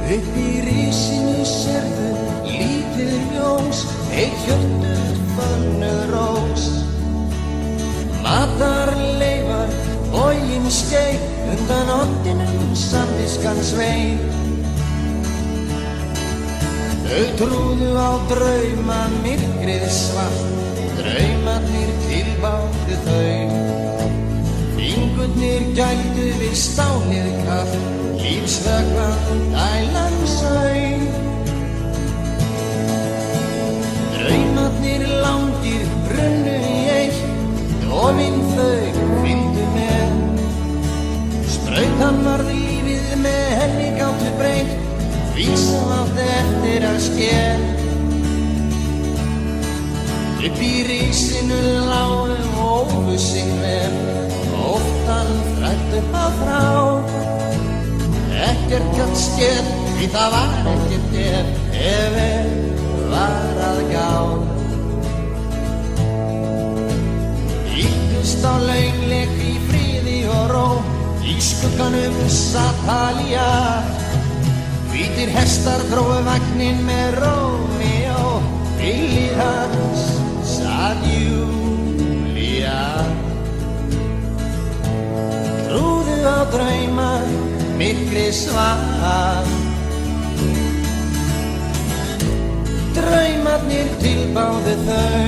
Upp í risinu sérðu lítið ljós, eitt hjörtuð fönnuð rós. Matarleifar, boginn skeið, undan oddinum samviskan sveið. Þau trúðu á drauma, myrkrið svart, draumarnir tilbáðu þau. Fingurnir gætu við stálið kalt, lífsvökvann dælan sauð. Draumarnir langir runnu í eitt, dofin þau fylgdu með. Sprautan varð lífið með henni gátu breytt, því sem átti eftir að sker. Upp í risinu lágu hófu sig vel, óttan þrætt upp að frá. Ekkert gat skér, því það var ekkert ef var að gá. Ýttust á launleik í friði og ró, í skugganum satt Talía. Hvítir hestar drógu vagninn með Rómeó, við hlið hans sat Júlía. Trúðu á drauma, myrkrið svart. Draumarnir tilbáðu þau.